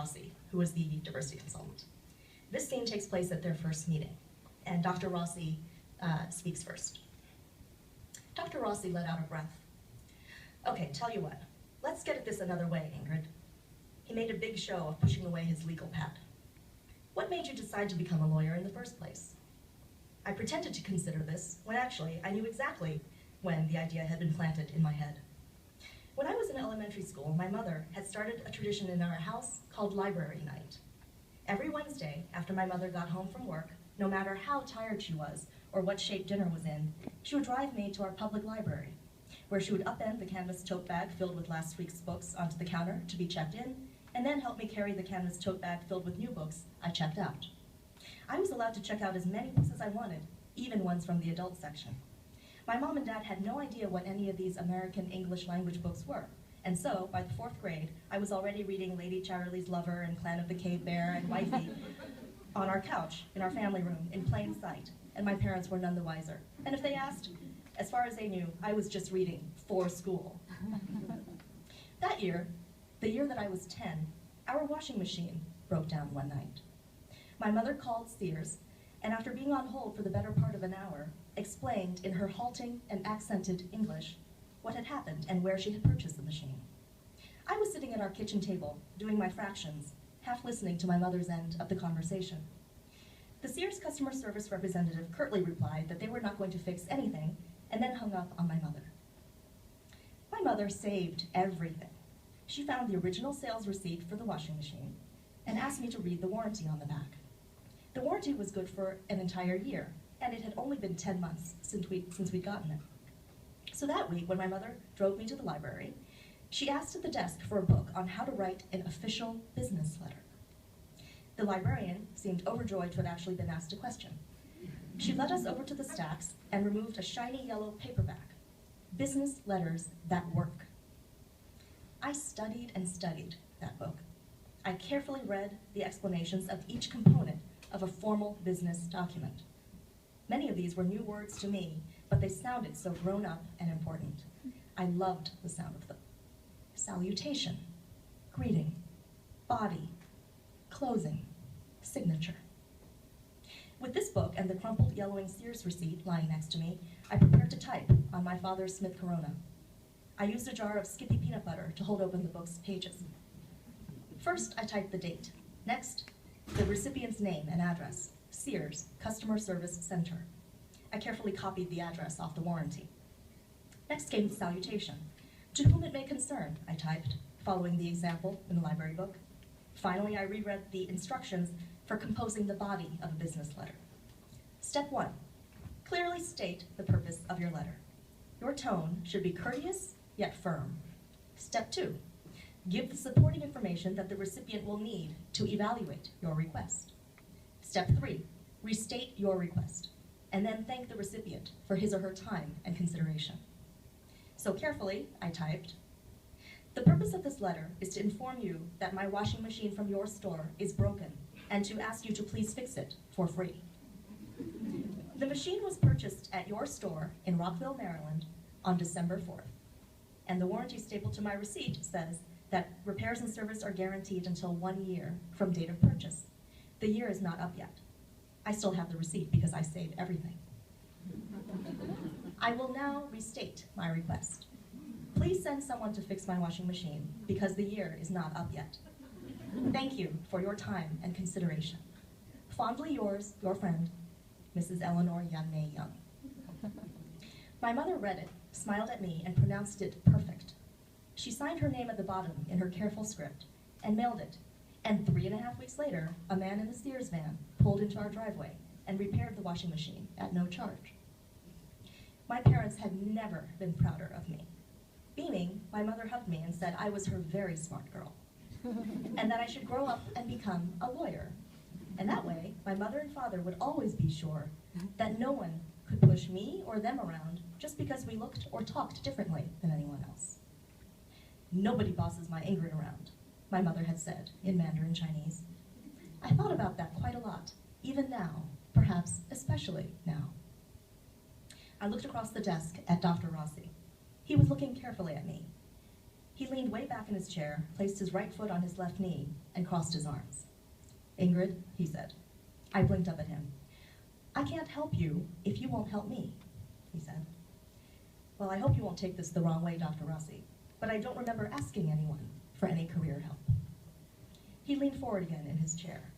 Rossi, who was the diversity consultant. This scene takes place at their first meeting, and Dr. Rossi speaks first. Dr. Rossi let out a breath. Okay, tell you what, let's get at this another way, Ingrid. He made a big show of pushing away his legal pad. What made you decide to become a lawyer in the first place? I pretended to consider this when actually I knew exactly when the idea had been planted in my head. When I was in elementary school, my mother had started a tradition in our house called library night. Every Wednesday, after my mother got home from work, no matter how tired she was or what shape dinner was in, she would drive me to our public library, where she would upend the canvas tote bag filled with last week's books onto the counter to be checked in, and then help me carry the canvas tote bag filled with new books I checked out. I was allowed to check out as many books as I wanted, even ones from the adult section. My mom and dad had no idea what any of these American English language books were, and so, by the 4th grade, I was already reading Lady Chatterley's Lover and Clan of the Cave Bear and Wifey on our couch in our family room in plain sight, and my parents were none the wiser. And if they asked, as far as they knew, I was just reading for school. That year, the year that I was 10, our washing machine broke down one night. My mother called Sears, and after being on hold for the better part of an hour, explained in her halting and accented English what had happened and where she had purchased the machine. I was sitting at our kitchen table, doing my fractions, half listening to my mother's end of the conversation. The Sears customer service representative curtly replied that they were not going to fix anything, and then hung up on my mother. My mother saved everything. She found the original sales receipt for the washing machine and asked me to read the warranty on the back. The warranty was good for an entire year, and it had only been 10 months since we'd gotten it. So that week, when my mother drove me to the library, she asked at the desk for a book on how to write an official business letter. The librarian seemed overjoyed to have actually been asked a question. She led us over to the stacks and removed a shiny yellow paperback, Business Letters That Work. I studied and studied that book. I carefully read the explanations of each component of a formal business document. Many of these were new words to me, but they sounded so grown up and important. I loved the sound of them. Salutation, greeting, body, closing, signature. With this book and the crumpled yellowing Sears receipt lying next to me, I prepared to type on my father's Smith Corona. I used a jar of Skippy peanut butter to hold open the book's pages. First, I typed the date. Next, the recipient's name and address, Sears, Customer Service Center. I carefully copied the address off the warranty. Next came the salutation. To whom it may concern, I typed, following the example in the library book. Finally, I reread the instructions for composing the body of a business letter. Step 1, clearly state the purpose of your letter. Your tone should be courteous, yet firm. Step 2, give the supporting information that the recipient will need to evaluate your request. Step 3, restate your request, and then thank the recipient for his or her time and consideration. So carefully, I typed, the purpose of this letter is to inform you that my washing machine from your store is broken and to ask you to please fix it for free. The machine was purchased at your store in Rockville, Maryland on December 4th, and the warranty stapled to my receipt says that repairs and service are guaranteed until 1 year from date of purchase. The year is not up yet. I still have the receipt because I saved everything. I will now restate my request. Please send someone to fix my washing machine because the year is not up yet. Thank you for your time and consideration. Fondly yours, your friend, Mrs. Eleanor Yanmei Young. My mother read it, smiled at me, and pronounced it perfect. She signed her name at the bottom in her careful script and mailed it. And 3.5 weeks later, a man in a Sears van pulled into our driveway and repaired the washing machine at no charge. My parents had never been prouder of me. Beaming, my mother hugged me and said I was her very smart girl, and that I should grow up and become a lawyer. And that way, my mother and father would always be sure that no one could push me or them around just because we looked or talked differently than anyone else. Nobody bosses my Ingrid around, my mother had said in Mandarin Chinese. I thought about that quite a lot, even now, perhaps especially now. I looked across the desk at Dr. Rossi. He was looking carefully at me. He leaned way back in his chair, placed his right foot on his left knee, and crossed his arms. "Ingrid," he said. I blinked up at him. "I can't help you if you won't help me," he said. "Well, I hope you won't take this the wrong way, Dr. Rossi, but I don't remember asking anyone for any career help." He leaned forward again in his chair.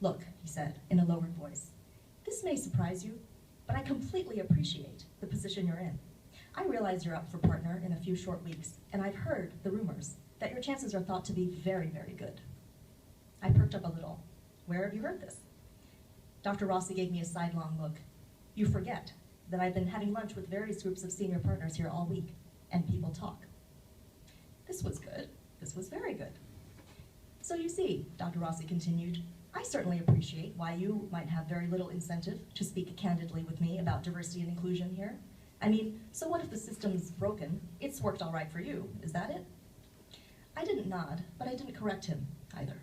"Look," he said in a lowered voice, "this may surprise you, but I completely appreciate the position you're in. I realize you're up for partner in a few short weeks, and I've heard the rumors that your chances are thought to be very, very good." I perked up a little. "Where have you heard this?" Dr. Rossi gave me a sidelong look. "You forget that I've been having lunch with various groups of senior partners here all week, and people talk." This was good. This was very good. "So you see," Dr. Rossi continued, "I certainly appreciate why you might have very little incentive to speak candidly with me about diversity and inclusion here. I mean, so what if the system's broken? It's worked all right for you, is that it?" I didn't nod, but I didn't correct him either.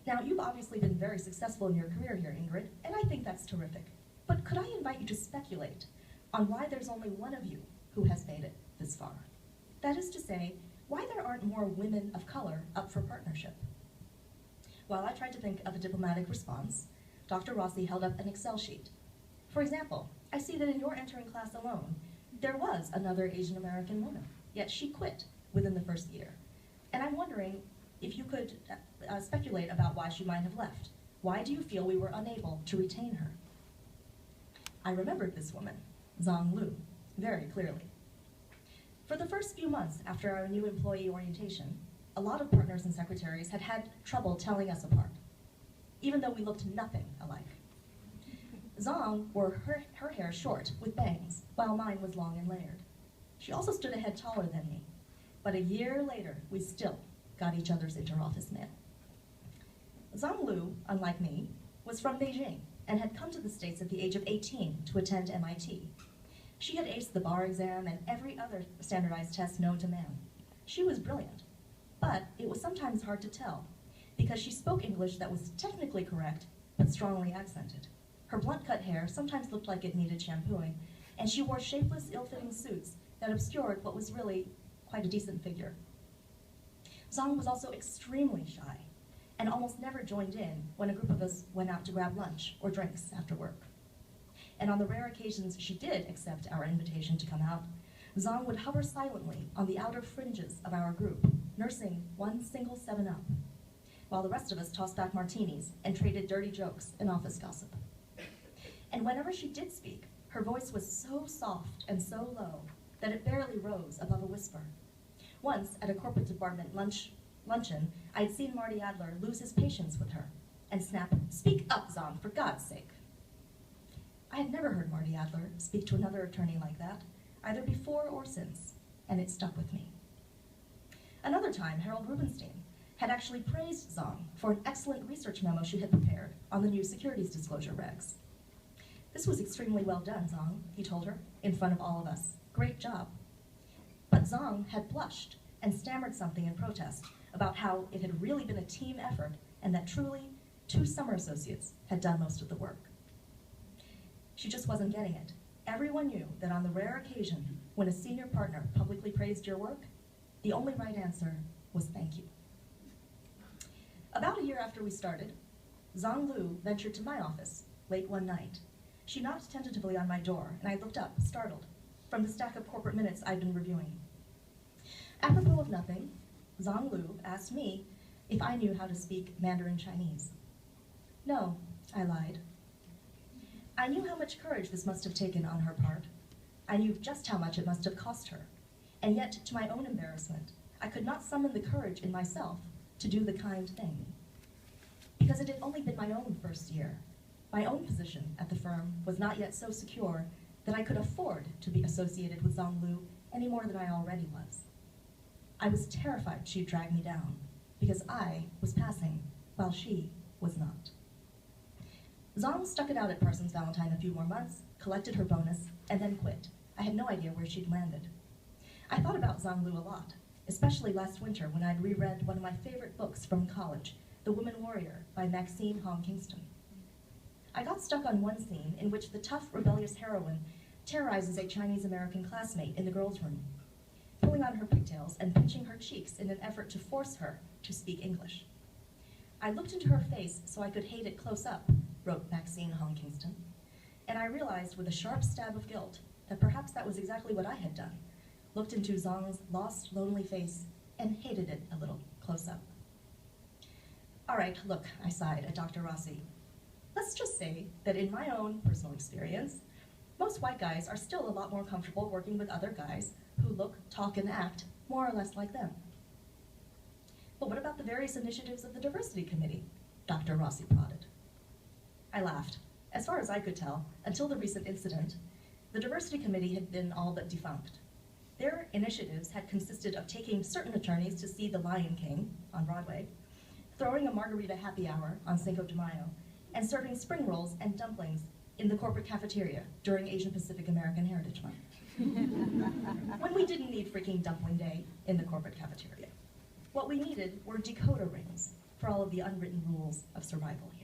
"Now, you've obviously been very successful in your career here, Ingrid, and I think that's terrific. But could I invite you to speculate on why there's only one of you who has made it this far? That is to say, why there aren't more women of color up for partnership?" While I tried to think of a diplomatic response, Dr. Rossi held up an Excel sheet. "For example, I see that in your entering class alone, there was another Asian American woman, yet she quit within the first year. And I'm wondering if you could speculate about why she might have left. Why do you feel we were unable to retain her?" I remembered this woman, Zong Lu, very clearly. For the first few months after our new employee orientation, a lot of partners and secretaries had had trouble telling us apart, even though we looked nothing alike. Zong wore her hair short with bangs, while mine was long and layered. She also stood a head taller than me, but a year later, we still got each other's interoffice mail. Zong Lu, unlike me, was from Beijing and had come to the States at the age of 18 to attend MIT. She had aced the bar exam and every other standardized test known to man. She was brilliant, but it was sometimes hard to tell because she spoke English that was technically correct, but strongly accented. Her blunt-cut hair sometimes looked like it needed shampooing, and she wore shapeless, ill-fitting suits that obscured what was really quite a decent figure. Zong was also extremely shy and almost never joined in when a group of us went out to grab lunch or drinks after work. And on the rare occasions she did accept our invitation to come out, Zong would hover silently on the outer fringes of our group, nursing one single 7-Up, while the rest of us tossed back martinis and traded dirty jokes and office gossip. And whenever she did speak, her voice was so soft and so low that it barely rose above a whisper. Once, at a corporate department luncheon, I'd seen Marty Adler lose his patience with her and snap, "Speak up, Zong, for God's sake." I had never heard Marty Adler speak to another attorney like that, either before or since, and it stuck with me. Another time, Harold Rubenstein had actually praised Zong for an excellent research memo she had prepared on the new securities disclosure regs. "This was extremely well done, Zong," he told her, in front of all of us. "Great job." But Zong had blushed and stammered something in protest about how it had really been a team effort and that truly 2 summer associates had done most of the work. She just wasn't getting it. Everyone knew that on the rare occasion when a senior partner publicly praised your work, the only right answer was thank you. About a year after we started, Zong Lu ventured to my office late one night. She knocked tentatively on my door, and I looked up, startled, from the stack of corporate minutes I'd been reviewing. Apropos of nothing, Zong Lu asked me if I knew how to speak Mandarin Chinese. "No," I lied. I knew how much courage this must have taken on her part. I knew just how much it must have cost her. And yet, to my own embarrassment, I could not summon the courage in myself to do the kind thing. Because it had only been my own first year. My own position at the firm was not yet so secure that I could afford to be associated with Zong Lu any more than I already was. I was terrified she'd drag me down, because I was passing while she was not. Zong stuck it out at Parsons Valentine a few more months, collected her bonus, and then quit. I had no idea where she'd landed. I thought about Zong Lu a lot, especially last winter when I'd reread one of my favorite books from college, The Woman Warrior by Maxine Hong Kingston. I got stuck on one scene in which the tough, rebellious heroine terrorizes a Chinese-American classmate in the girls' room. pulling on her pigtails and pinching her cheeks in an effort to force her to speak English. I looked into her face so I could hate it close up, wrote Maxine Hong Kingston, and I realized with a sharp stab of guilt that perhaps that was exactly what I had done, looked into Zong's lost, lonely face and hated it a little close up. All right, look, I sighed at Dr. Rossi. Let's just say that in my own personal experience, most white guys are still a lot more comfortable working with other guys who look, talk, and act more or less like them. But what about the various initiatives of the Diversity Committee? Dr. Rossi prodded. I laughed. As far as I could tell, until the recent incident, the Diversity Committee had been all but defunct. Their initiatives had consisted of taking certain attorneys to see The Lion King on Broadway, throwing a margarita happy hour on Cinco de Mayo, and serving spring rolls and dumplings in the corporate cafeteria during Asian Pacific American Heritage Month. When we didn't need freaking dumpling day in the corporate cafeteria. What we needed were decoder rings for all of the unwritten rules of survival here.